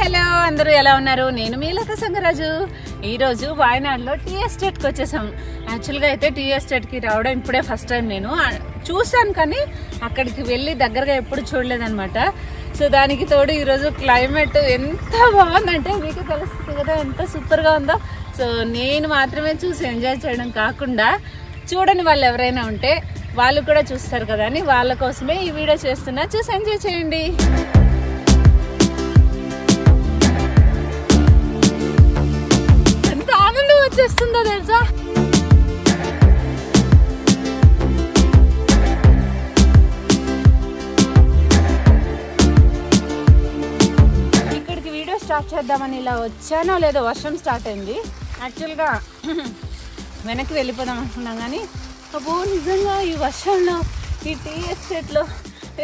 Hello అందరూ ఎలా ఉన్నారు? నేను మీ లత సంగరాజు. ఈరోజు వాయనాడులో టీ ఎస్టేట్కి వచ్చేసాం. యాక్చువల్గా అయితే టీ ఎస్టేట్కి రావడం ఇప్పుడే ఫస్ట్ టైం. నేను చూసాను కానీ అక్కడికి వెళ్ళి దగ్గరగా ఎప్పుడు చూడలేదన్నమాట. సో దానికి తోడు ఈరోజు క్లైమేట్ ఎంత బాగుందంటే మీకు తెలుస్తుంది కదా ఎంత సూపర్గా ఉందో. సో నేను మాత్రమే చూసి ఎంజాయ్ చేయడం కాకుండా చూడని వాళ్ళు ఎవరైనా ఉంటే వాళ్ళు కూడా చూస్తారు కదా అని వాళ్ళ కోసమే ఈ వీడియో చేస్తున్నా. చూసి ఎంజాయ్ చేయండి. ఎంత ఆనందం వచ్చేస్తుందో తెలుసా. ఇక్కడికి వీడియో స్టార్ట్ చేద్దామని ఇలా వచ్చానో లేదో వర్షం స్టార్ట్ అయింది. యాక్చువల్గా వెనక్కి వెళ్ళిపోదాం అనుకున్నాం కానీ అబ్బో నిజంగా ఈ వర్షంలో ఈ టీ ఎస్టేట్లో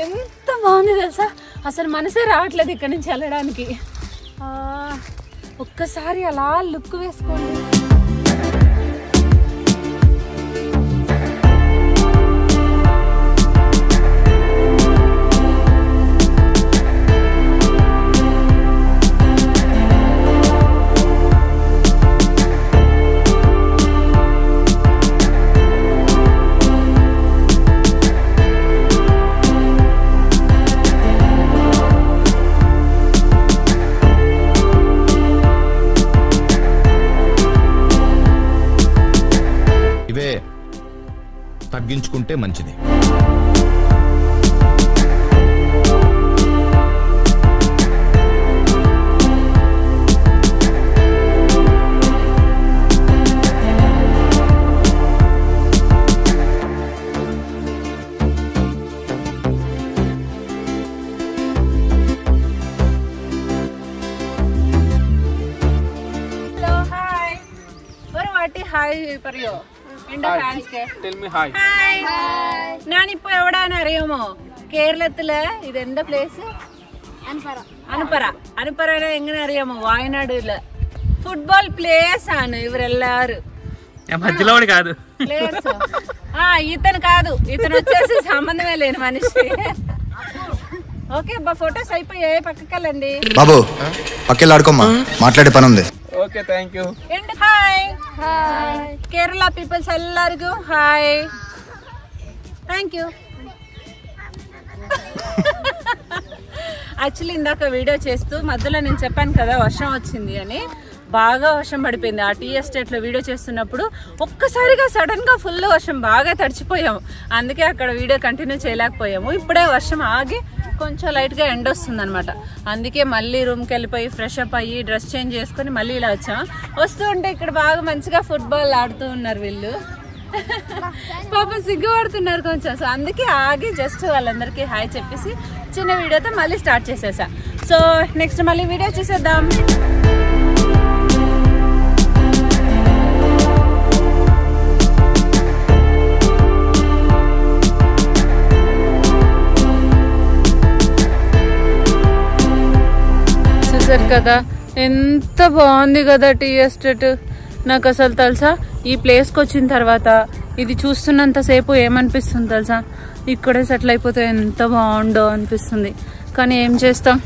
ఎంత బాగుంది తెలుసా. అసలు మనసే రావట్లేదు ఇక్కడి నుంచి వెళ్ళడానికి. ఒక్కసారి అలా లుక్ వేసుకోండి. తగ్గించుకుంటే మంచిది. Hello, hi. What hi for you? Tell me hi. ഞാനിപ്പോ എവിടാന്ന് അറിയാമോ? കേരളത്തില് ഇത് എന്താ പ്ലേസ്? അനുപ്പറ എങ്ങനെ അറിയാമോ? വയനാടില് ഫുട്ബോൾ പ്ലേയേഴ്സ് ആണ് ഇവരെല്ലാരും. ప్లేయర్స్ ఇతను కాదు, ఇతను వచ్చేసి సంబంధమే లేని మనిషి. ఓకే అబ్బా ఫొటోస్ అయిపోయాయి, పక్కకెళ్ళండి. బాబు పక్కెళ్ళాడుకోమ్మా, మాట్లాడే పని ఉంది. Okay thank you. Hi Kerala peoples ఎల్లరిಗೂ హాయ్, థ్యాంక్ యూ. యాక్చువల్లీ ఇందాక వీడియో చేస్తూ మధ్యలో నేను చెప్పాను కదా వర్షం వచ్చింది అని. బాగా వర్షం పడిపోయింది. ఆ టీ ఎస్టేట్లో వీడియో చేస్తున్నప్పుడు ఒక్కసారిగా సడన్గా ఫుల్ వర్షం, బాగా తడిచిపోయాము. అందుకే అక్కడ వీడియో కంటిన్యూ చేయలేకపోయాము. ఇప్పుడే వర్షం ఆగి కొంచెం లైట్గా ఎండ వస్తుంది అనమాట. అందుకే మళ్ళీ రూమ్కి వెళ్ళిపోయి ఫ్రెష్ అప్ అయ్యి డ్రెస్ చేంజ్ చేసుకొని మళ్ళీ ఇలా వచ్చాము. వస్తూ ఉంటే ఇక్కడ బాగా మంచిగా ఫుట్బాల్ ఆడుతూ ఉన్నారు వీళ్ళు. పాపం సిగ్గుపడుతున్నారు కొంచెం. సో అందుకే ఆగి జస్ట్ వాళ్ళందరికీ హాయ్ చెప్పేసి చిన్న వీడియోతో మళ్ళీ స్టార్ట్ చేసేసా. సో నెక్స్ట్ మళ్ళీ వీడియో చూసేద్దాం. చూసారు కదా ఎంత బాగుంది కదా టీ ఎస్టేట్. నాకు అసలు తెలుసా ఈ ప్లేస్కి వచ్చిన తర్వాత ఇది చూస్తున్నంతసేపు ఏమనిపిస్తుంది తెలుసా, ఇక్కడే సెటిల్ అయిపోతే ఎంత బాగుండో అనిపిస్తుంది. కానీ ఏం చేస్తాం,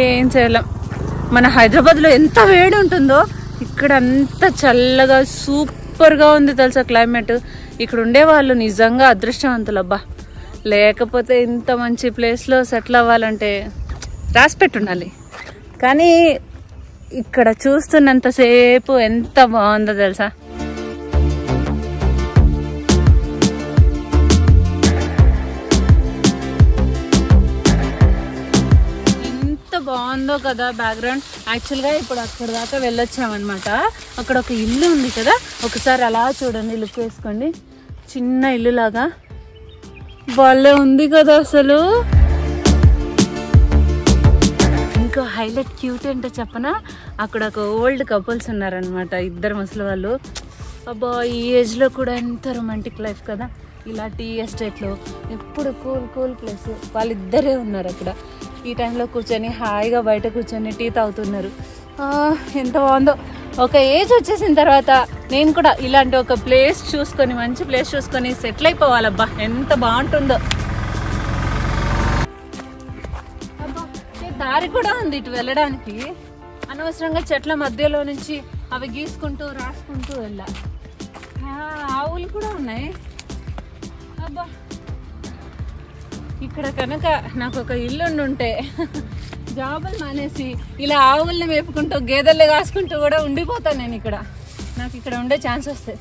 ఏం చేయలేం. మన హైదరాబాద్లో ఎంత వేడి ఉంటుందో ఇక్కడ అంత చల్లగా సూపర్గా ఉంది తెలుసా క్లైమేట్. ఇక్కడ ఉండే వాళ్ళు నిజంగా అదృష్టవంతులబ్బా. లేకపోతే ఇంత మంచి ప్లేస్లో సెటిల్ అవ్వాలంటే రాసి పెట్టుండాలి. కానీ ఇక్కడ చూస్తున్నంతసేపు ఎంత బాగుందో తెలుసా. ఎంత బాగుందో కదా బ్యాక్గ్రౌండ్. యాక్చువల్గా ఇప్పుడు అక్కడ దాకా వెళ్ళొచ్చామన్నమాట. అక్కడ ఒక ఇల్లు ఉంది కదా, ఒకసారి అలా చూడండి, లుక్ వేసుకోండి. చిన్న ఇల్లు లాగా భలే ఉంది కదా అసలు. ఇంకో హైలైట్ క్యూట్ ఏంటో చెప్పనా, అక్కడ ఒక ఓల్డ్ కపుల్స్ ఉన్నారనమాట, ఇద్దరు ముసలి వాళ్ళు. అబ్బా ఈ ఏజ్లో కూడా ఎంత రొమాంటిక్ లైఫ్ కదా. ఇలా టీ ఎస్టేట్లో ఎప్పుడు కూల్ ప్లేస్. వాళ్ళిద్దరే ఉన్నారు అక్కడ. ఈ టైంలో కూర్చొని హాయిగా బయట కూర్చొని టీ తాగుతున్నారు. ఎంత బాగుందో. ఒక ఏజ్ వచ్చేసిన తర్వాత నేను కూడా ఇలాంటి ఒక ప్లేస్ చూసుకొని, మంచి ప్లేస్ చూసుకొని సెటిల్ అయిపోవాలబ్బా. ఎంత బాగుంటుందో. దారి కూడా ఉంది ఇటు వెళ్ళడానికి. అనవసరంగా చెట్ల మధ్యలో నుంచి అవి గీసుకుంటూ రాసుకుంటూ వెళ్ళా. ఆవులు కూడా ఉన్నాయి. అబ్బా, ఇక్కడ కనుక నాకు ఒక ఇల్లు ఉంటే జాబులు మానేసి ఇలా ఆవుల్ని మేపుకుంటూ గేదెల్ని కాసుకుంటూ కూడా ఉండిపోతాను నేను ఇక్కడ. నాకు ఇక్కడ ఉండే ఛాన్స్ వస్తే.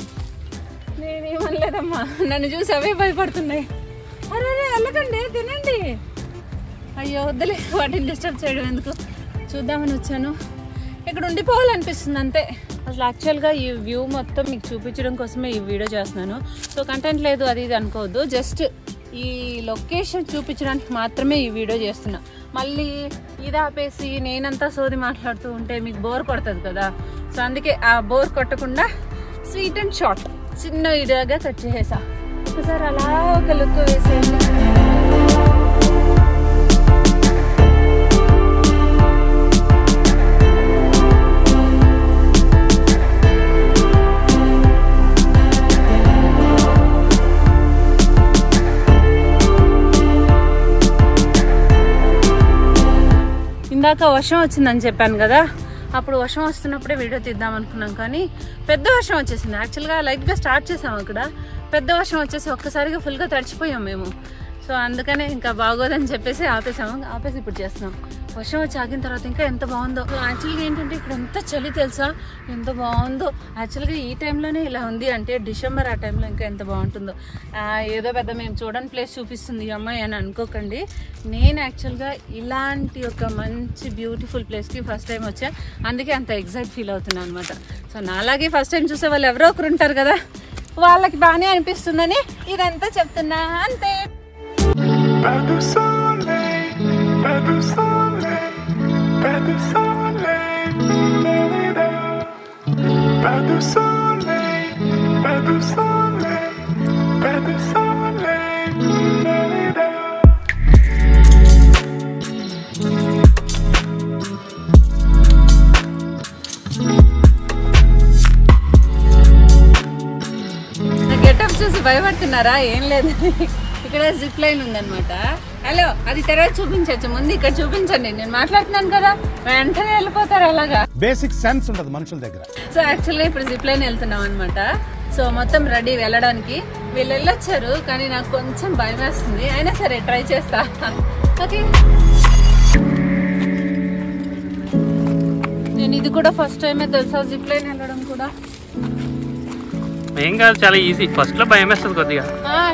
నేనేమనలేదమ్మా, నన్ను చూసి అవే భయపడుతున్నాయి. అరే వెళ్ళకండి, తినండి. అయ్యో వద్దులే, వాటిని డిస్టర్బ్ చేయడం ఎందుకు, చూద్దామని వచ్చాను. ఇక్కడ ఉండిపోవాలనిపిస్తుంది అంతే. అసలు యాక్చువల్గా ఈ వ్యూ మొత్తం మీకు చూపించడం కోసమే ఈ వీడియో చేస్తున్నాను. సో కంటెంట్ లేదు అది ఇది అనుకోవద్దు, జస్ట్ ఈ లొకేషన్ చూపించడానికి మాత్రమే ఈ వీడియో చేస్తున్నా. మళ్ళీ ఇది ఆపేసి నేనంతా సోది మాట్లాడుతూ ఉంటే మీకు బోర్ కొడుతుంది కదా. సో అందుకే ఆ బోర్ కొట్టకుండా స్వీట్ అండ్ షార్ట్ చిన్న వీడియోగా కట్ చేసేసా. ఒకసారి అలా ఒక లుక్ వేసేయండి. ఇందాక వర్షం వచ్చిందని చెప్పాను కదా, అప్పుడు వర్షం వస్తున్నప్పుడే వీడియో తీద్దాం అనుకున్నాం, కానీ పెద్ద వర్షం వచ్చేసింది. యాక్చువల్గా లైట్గా స్టార్ట్ చేసాము, అక్కడ పెద్ద వర్షం వచ్చేసి ఒక్కసారిగా ఫుల్గా తడిచిపోయాం మేము. సో అందుకనే ఇంకా బాగోదని చెప్పేసి ఆపేసి ఇప్పుడు చేస్తున్నాం. వర్షం వచ్చి ఆగిన తర్వాత ఇంకా ఎంత బాగుందో. యాక్చువల్గా ఏంటంటే ఇక్కడ ఎంత చలి తెలుసా, ఎంత బాగుందో. యాక్చువల్గా ఈ టైంలోనే ఇలా ఉంది అంటే డిసెంబర్ ఆ టైంలో ఇంకా ఎంత బాగుంటుందో. ఏదో పెద్ద మేము చూడని ప్లేస్ చూపిస్తుంది ఈ అమ్మాయి అని అనుకోకండి. నేను యాక్చువల్గా ఇలాంటి ఒక మంచి బ్యూటిఫుల్ ప్లేస్కి ఫస్ట్ టైం వచ్చా, అందుకే అంత ఎగ్జైట్ ఫీల్ అవుతున్నాను అనమాట. సో నాలాగే ఫస్ట్ టైం చూసే వాళ్ళు ఎవరో ఒకరు ఉంటారు కదా, వాళ్ళకి బాగానే అనిపిస్తుందని ఇదంతా చెప్తున్నా అంతే. గెటప్ చూసి భయపడుతున్నారా? ఏం లేదు, ఇక్కడ జిప్ లైన్ ఉందన్నమాట. హలో, అది తర్వాత చూపించచ్చు, ముందు ఇక్కడ చూపించండి. నేను మాట్లాడుతున్నాను కదా, వెంటనే వెళ్ళిపోతారు అలాగా. బేసిక్ సెన్స్ ఉంటుంది మనుషుల దగ్గర. సో యాక్చువల్గా ఇప్పుడు జిప్ లైన్ వెళ్తున్నాం అనమాట. సో మొత్తం రెడీ వెళ్ళడానికి. వీళ్ళు వెళ్ళొచ్చారు కానీ నాకు కొంచెం భయం వేస్తుంది, అయినా సరే ట్రై చేస్తా. ఓకే, నేను ఇది కూడా ఫస్ట్ టైమే తెలుసా జిప్ లైన్ వెళ్ళడం కూడా. ఏం కాదు, చాలా ఈజీ. ఫస్ట్ లో భయం వేస్తుంది కొద్దిగా.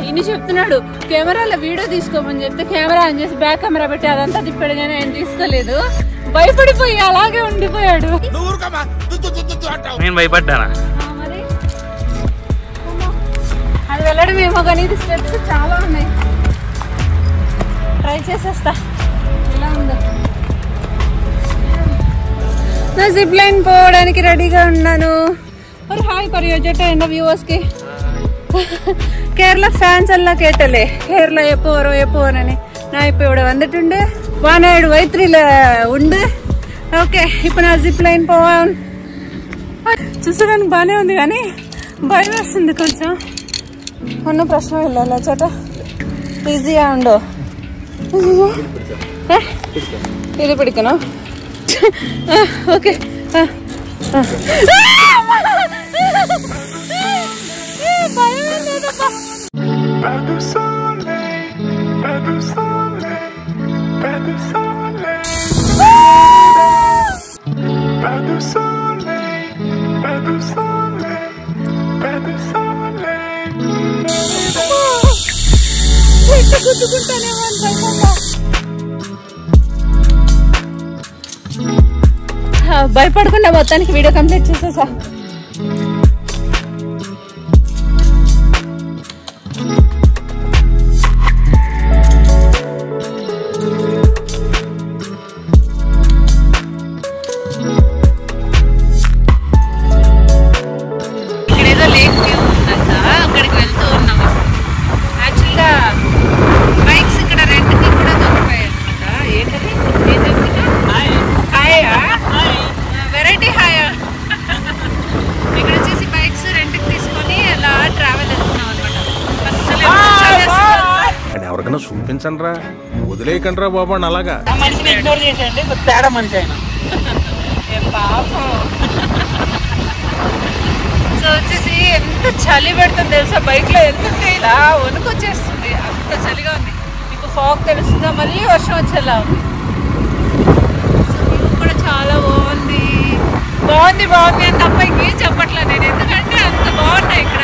ఇన్ని చెప్తున్నాడు కెమెరాలో వీడియో తీసుకోమని చెప్తే కెమెరా ఆన్ చేసి బ్యాక్ కెమెరా పెట్టి అదంతా తిప్పాడు కానీ ఆయన తీసుకోలేదు. భయపడిపోయి అలాగే ఉండిపోయాడు. నేను భయపడ్డానా? మరి అది వెళ్ళడం ఏమో కానీ ఇది స్టెప్స్ చాలా ఉన్నాయి. ట్రై చేసేస్తా ఎలా ఉందో. నా జిప్ లైన్ పోవడానికి రెడీగా ఉన్నాను. और हाय करियो जेटा एंड व्यूअर्स के കേരള ഫാൻസ് എല്ലാം കേട്ടല്ലേ, കേരള എപ്പോ വരോന്ന്. ഞാൻ ഇപ്പൊ ഇവിടെ വന്നിട്ടുണ്ട്, വാനാട് വൈത്രിയില് ഉണ്ട്. ఓకే, ఇప్పుడు నా జిప్ లైన్ పోవాలి. చూసడానికి బాగానే ఉంది కానీ భయం వేస్తుంది కొంచెం. ఉన్న ప్రశ్న వెళ్ళాలా చేట, ఈజీగా ఉండో. ఇది పిడికను. ఓకే, భయపడకుండా మొత్తానికి వీడియో కంప్లీట్ చేసేసా. ఎవరికన్నా చూపించండి రా, వదిలేయకండి రా బాబు అని అలాగా. మనిషిని ఇగ్నోర్ చేసేయండి, తేడా మనిషి అయినా పాపం. సో వచ్చేసి ఎంత చలి పెడుతుంది తెలుసా, బైక్ లో వెళ్తుంటే ఇలా వణుకొచ్చేస్తుంది, అంత చలిగా ఉంది. మీకు ఫాగ్ తెలుస్తుందా, మళ్ళీ వర్షం వచ్చేలా ఉంది. సో వ్యూ కూడా చాలా బాగుంది బాగుంది బాగుంది అని తప్ప ఇంకేం చెప్పట్లేదు నేను, ఎందుకంటే అంత బాగున్నాయి ఇక్కడ.